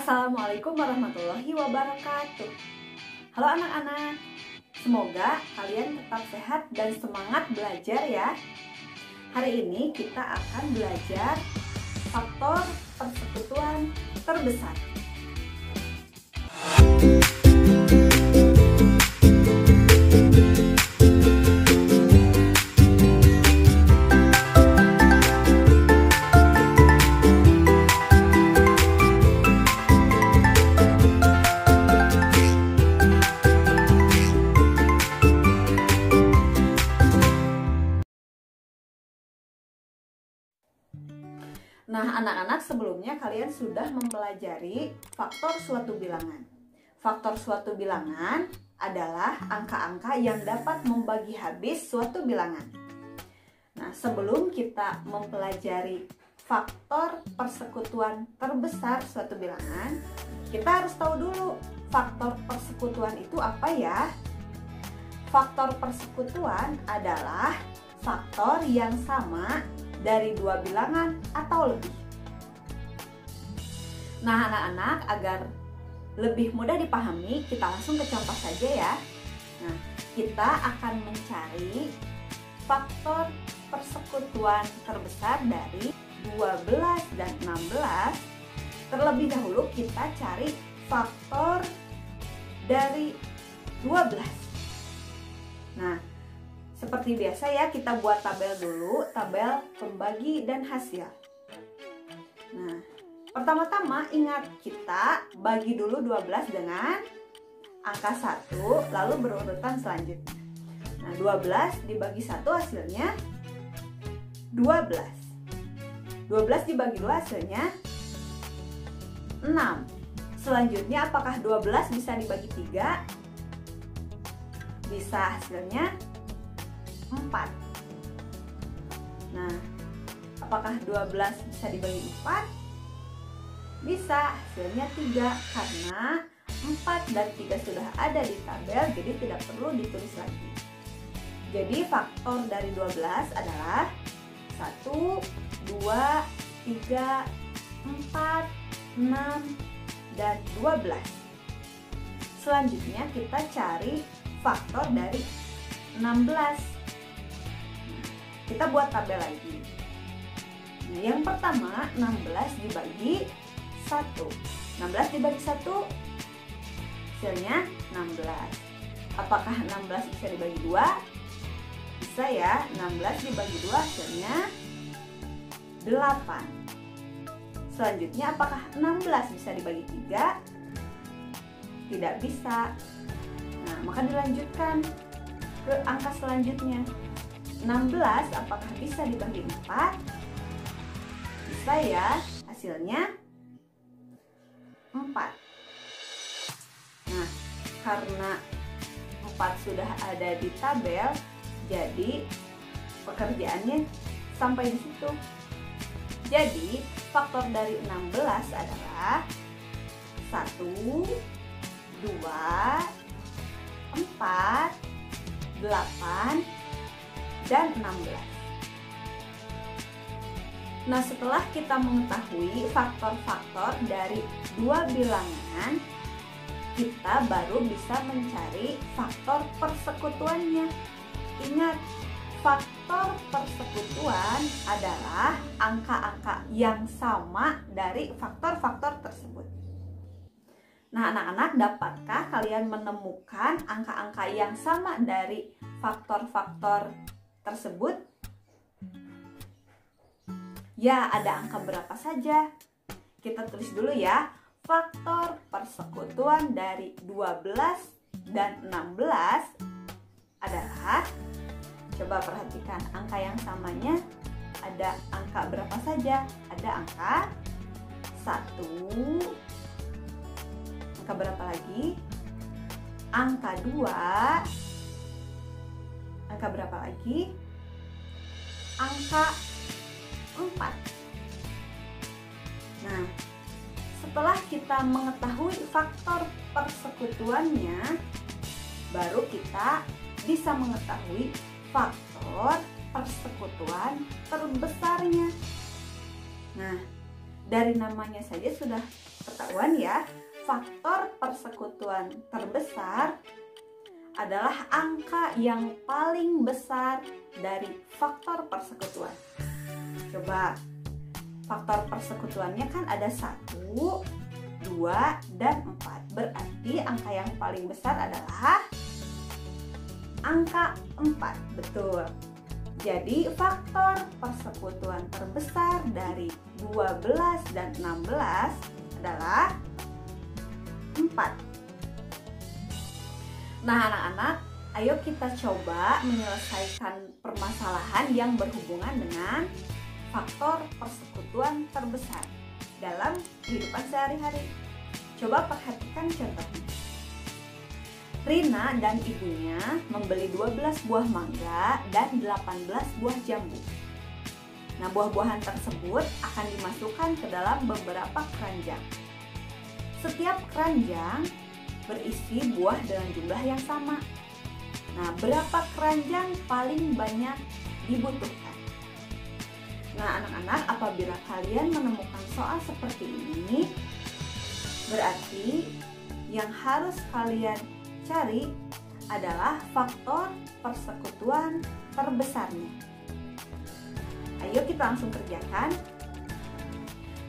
Assalamualaikum warahmatullahi wabarakatuh. Halo anak-anak, semoga kalian tetap sehat dan semangat belajar ya. Hari ini kita akan belajar faktor persekutuan terbesar. Nah, anak-anak, sebelumnya kalian sudah mempelajari faktor suatu bilangan. Faktor suatu bilangan adalah angka-angka yang dapat membagi habis suatu bilangan. Nah, sebelum kita mempelajari faktor persekutuan terbesar suatu bilangan, kita harus tahu dulu faktor persekutuan itu apa ya? Faktor persekutuan adalah faktor yang sama dari dua bilangan atau lebih. Nah, anak-anak, agar lebih mudah dipahami, kita langsung ke contoh saja ya. Nah, kita akan mencari faktor persekutuan terbesar dari 12 dan 16. Terlebih dahulu kita cari faktor dari 12. Nah, seperti biasa ya, kita buat tabel dulu, tabel pembagi dan hasil. Nah, pertama-tama ingat, kita bagi dulu 12 dengan angka 1, lalu berurutan selanjutnya. Nah, 12 dibagi 1 hasilnya 12. 12 dibagi 2 hasilnya 6. Selanjutnya, apakah 12 bisa dibagi 3? Bisa, hasilnya 4. Nah, apakah 12 bisa dibagi 4? Bisa, hasilnya 3. Karena 4 dan 3 sudah ada di tabel, jadi tidak perlu ditulis lagi. Jadi faktor dari 12 adalah 1, 2, 3, 4, 6, dan 12. Selanjutnya kita cari faktor dari 16. Kita buat tabel lagi. Nah, yang pertama, 16 dibagi 1. 16 dibagi 1 hasilnya 16. Apakah 16 bisa dibagi 2? Bisa ya, 16 dibagi 2 hasilnya 8. Selanjutnya, apakah 16 bisa dibagi 3? Tidak bisa. Nah, maka dilanjutkan ke angka selanjutnya. 16 apakah bisa dibagi 4? Bisa ya, hasilnya 4. Nah, karena 4 sudah ada di tabel, jadi pekerjaannya sampai di situ. Jadi faktor dari 16 adalah 1, 2, 4, 8, dan 16. Nah, setelah kita mengetahui faktor-faktor dari dua bilangan, kita baru bisa mencari faktor persekutuannya. Ingat, faktor persekutuan adalah angka-angka yang sama dari faktor-faktor tersebut. Nah, anak-anak, dapatkah kalian menemukan angka-angka yang sama dari faktor-faktor tersebut? Ya, ada angka berapa saja? Kita tulis dulu ya. Faktor persekutuan dari 12 dan 16 adalah, coba perhatikan angka yang samanya, ada angka berapa saja? Ada angka 1, angka berapa lagi? Angka 2, angka berapa lagi? Angka 4. Nah, setelah kita mengetahui faktor persekutuannya, baru kita bisa mengetahui faktor persekutuan terbesarnya. Nah, dari namanya saja sudah ketahuan ya, faktor persekutuan terbesar adalah angka yang paling besar dari faktor persekutuan. Coba, faktor persekutuannya kan ada 1, 2, dan 4. Berarti angka yang paling besar adalah angka 4. Betul. Jadi faktor persekutuan terbesar dari 12 dan 16 adalah 4. Nah anak-anak, ayo kita coba menyelesaikan permasalahan yang berhubungan dengan faktor persekutuan terbesar dalam kehidupan sehari-hari. Coba perhatikan contohnya. Rina dan ibunya membeli 12 buah mangga dan 18 buah jambu. Nah, buah-buahan tersebut akan dimasukkan ke dalam beberapa keranjang. Setiap keranjang berisi buah dengan jumlah yang sama. Nah, berapa keranjang paling banyak dibutuhkan? Nah, anak-anak, apabila kalian menemukan soal seperti ini, berarti yang harus kalian cari adalah faktor persekutuan terbesarnya. Ayo kita langsung kerjakan.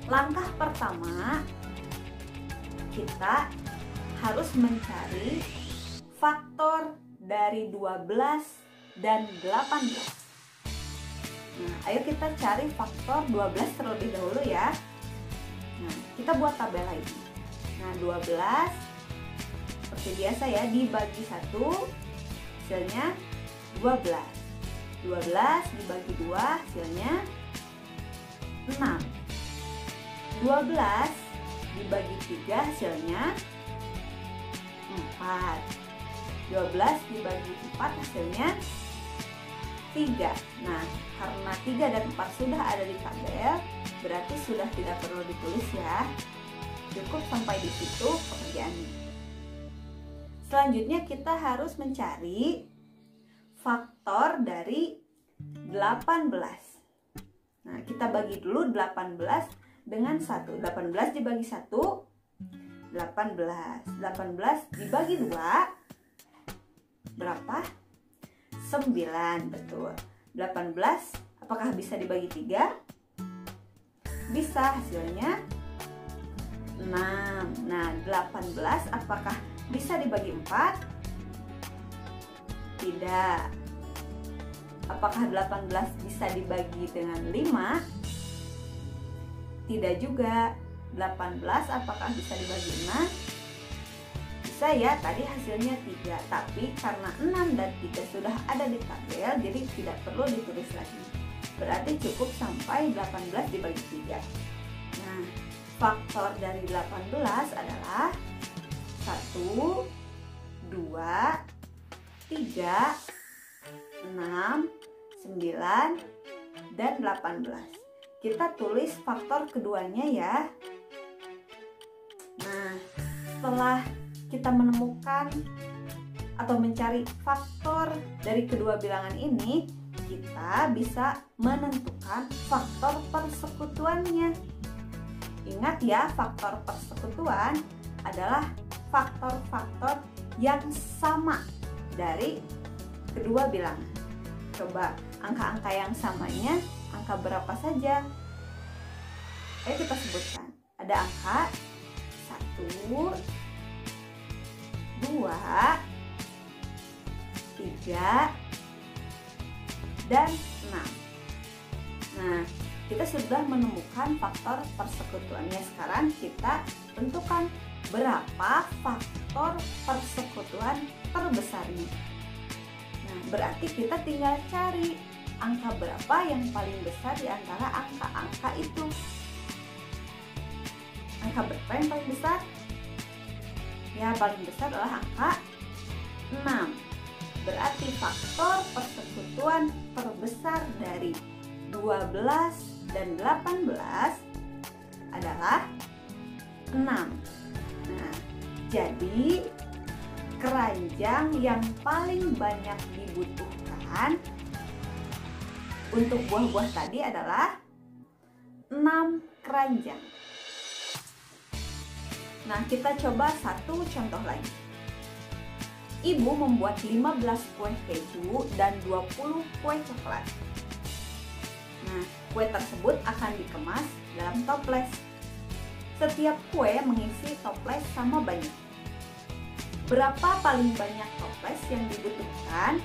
Langkah pertama, kita harus mencari faktor dari 12 dan 18. Nah, ayo kita cari faktor 12 terlebih dahulu ya. Nah, kita buat tabel lagi. Nah, 12 seperti biasa ya, dibagi 1 hasilnya 12. 12 dibagi 2 hasilnya 6. 12 dibagi 3 hasilnya 4. 12 dibagi 4 hasilnya 3. Nah, karena 3 dan 4 sudah ada di tabel, berarti sudah tidak perlu ditulis ya. Cukup sampai di situ pekerjaannya. Selanjutnya kita harus mencari faktor dari 18. Nah, kita bagi dulu 18 dengan 1. 18 dibagi 1 18. 18 dibagi 2 berapa? 9. Betul. 18 apakah bisa dibagi 3? Bisa, hasilnya 6. Nah, 18 apakah bisa dibagi 4? Tidak. Apakah 18 bisa dibagi dengan 5? Tidak juga. 18 apakah bisa dibagi 6? Bisa ya, tadi hasilnya 3. Tapi karena 6 dan 3 sudah ada di tabel, jadi tidak perlu ditulis lagi. Berarti cukup sampai 18 dibagi 3. Nah, faktor dari 18 adalah 1, 2, 3, 6, 9, dan 18. Kita tulis faktor keduanya ya. Nah, setelah kita menemukan atau mencari faktor dari kedua bilangan ini, kita bisa menentukan faktor persekutuannya. Ingat ya, faktor persekutuan adalah faktor-faktor yang sama dari kedua bilangan. Coba angka-angka yang samanya, angka berapa saja? Ayo kita sebutkan. Ada angka 1, 2, 3, dan 6. Nah, kita sudah menemukan faktor persekutuannya. Sekarang kita tentukan berapa faktor persekutuan terbesarnya. Nah, berarti kita tinggal cari angka berapa yang paling besar di antara angka-angka itu. Angka berapa yang paling besar? Ya, paling besar adalah angka 6. Berarti faktor persekutuan terbesar dari 12 dan 18 adalah 6. Nah, jadi keranjang yang paling banyak dibutuhkan untuk buah-buah tadi adalah 6 keranjang. Nah, kita coba satu contoh lagi. Ibu membuat 15 kue keju dan 20 kue coklat. Nah, kue tersebut akan dikemas dalam toples. Setiap kue mengisi toples sama banyak. Berapa paling banyak toples yang dibutuhkan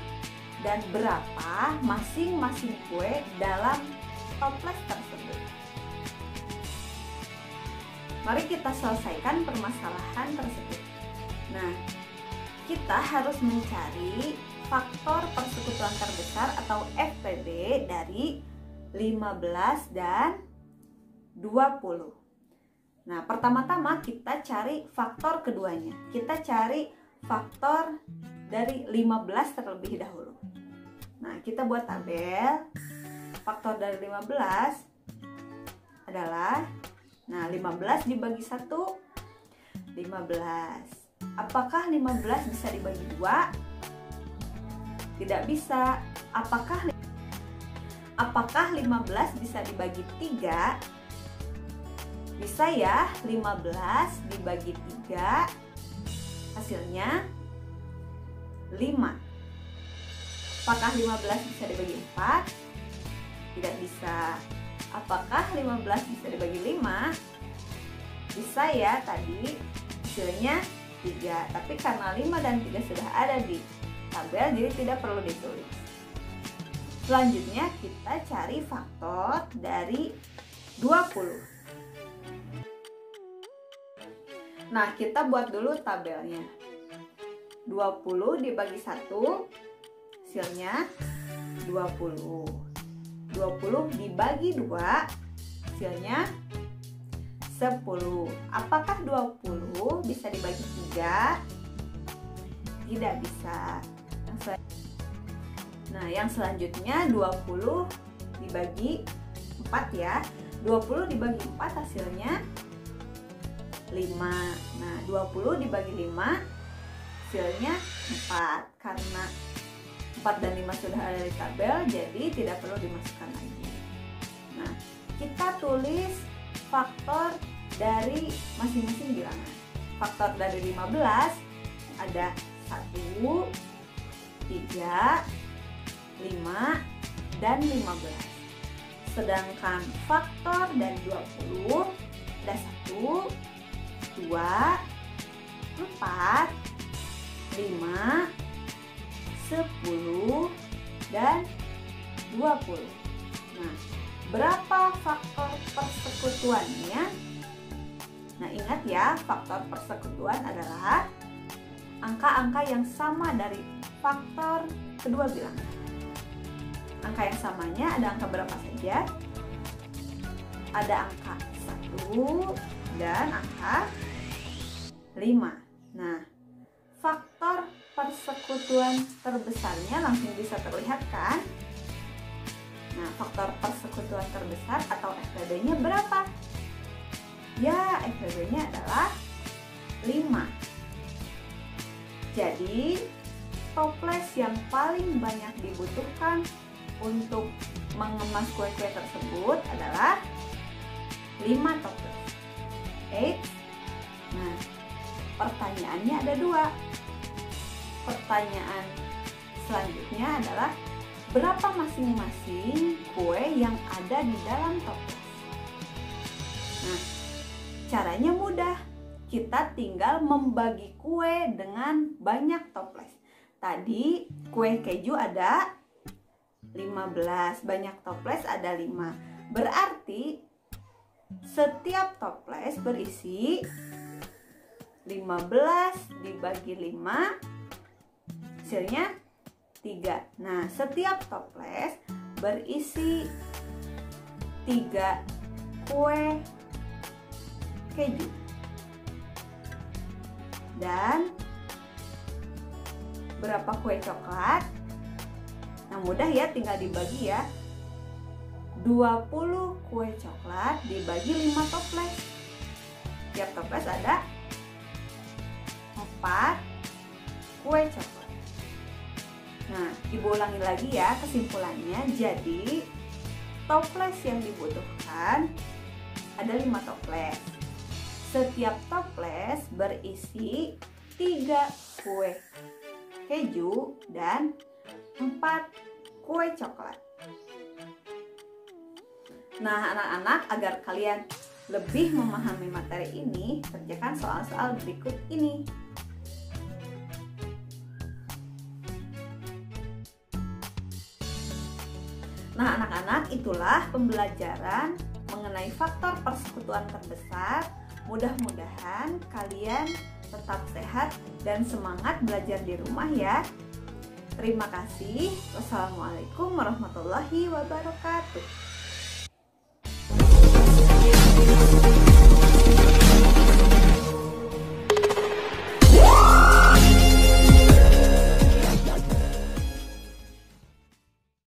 dan berapa masing-masing kue dalam toples tersebut? Mari kita selesaikan permasalahan tersebut. Nah, kita harus mencari faktor persekutuan terbesar atau FPB dari 15 dan 20. Nah, pertama-tama kita cari faktor keduanya. Kita cari faktor dari 15 terlebih dahulu. Nah, kita buat tabel. Faktor dari 15 adalah, nah, 15 dibagi 1, 15. Apakah 15 bisa dibagi 2? Tidak bisa. Apakah 15 bisa dibagi 3? Bisa ya, 15 dibagi 3 hasilnya 5. Apakah 15 bisa dibagi 4? Tidak bisa. Apakah 15 bisa dibagi 5? Bisa ya, tadi hasilnya 3. Tapi karena 5 dan 3 sudah ada di tabel, jadi tidak perlu ditulis. Selanjutnya kita cari faktor dari 20. Nah, kita buat dulu tabelnya. 20 dibagi 1 hasilnya 20. 20 dibagi 2 hasilnya 10. Apakah 20 bisa dibagi 3? Tidak bisa. Nah, yang selanjutnya 20 dibagi 4 ya. 20 dibagi 4 hasilnya 5. Nah, 20 dibagi 5 hasilnya 4. Karena 4 dan 5 sudah ada di tabel, jadi tidak perlu dimasukkan lagi. Nah, kita tulis faktor dari masing-masing bilangan. Faktor dari 15 ada 1, 3, 5, dan 15. Sedangkan faktor dari 20 ada 1, 2, 4, 5, 10, dan 20. Nah, berapa faktor persekutuannya? Nah, ingat ya, faktor persekutuan adalah angka-angka yang sama dari faktor kedua bilangan. Angka yang samanya ada angka berapa saja? Ada angka 1 dan angka 5. Nah, faktor persekutuan terbesarnya langsung bisa terlihat kan? Nah, faktor persekutuan terbesar atau FPB-nya berapa? Ya, FPB-nya adalah 5. Jadi, toples yang paling banyak dibutuhkan untuk mengemas kue-kue tersebut adalah 5 toples. Nah, pertanyaannya ada 2. Pertanyaan selanjutnya adalah berapa masing-masing kue yang ada di dalam toples? Nah, caranya mudah. Kita tinggal membagi kue dengan banyak toples. Tadi kue keju ada 15, banyak toples ada 5. Berarti setiap toples berisi 15 dibagi 5 hasilnya 3. Nah, setiap toples berisi 3 kue keju. Dan berapa kue coklat? Nah, mudah ya, tinggal dibagi ya. 20 kue coklat dibagi 5 toples. Tiap toples ada 4 kue coklat. Nah, ibu ulangi lagi ya kesimpulannya. Jadi, toples yang dibutuhkan ada 5 toples. Setiap toples berisi 3 kue keju dan 4 kue coklat. Nah, anak-anak, agar kalian lebih memahami materi ini, kerjakan soal-soal berikut ini. Nah, anak-anak, itulah pembelajaran mengenai faktor persekutuan terbesar. Mudah-mudahan kalian tetap sehat dan semangat belajar di rumah ya. Terima kasih. Wassalamualaikum warahmatullahi wabarakatuh.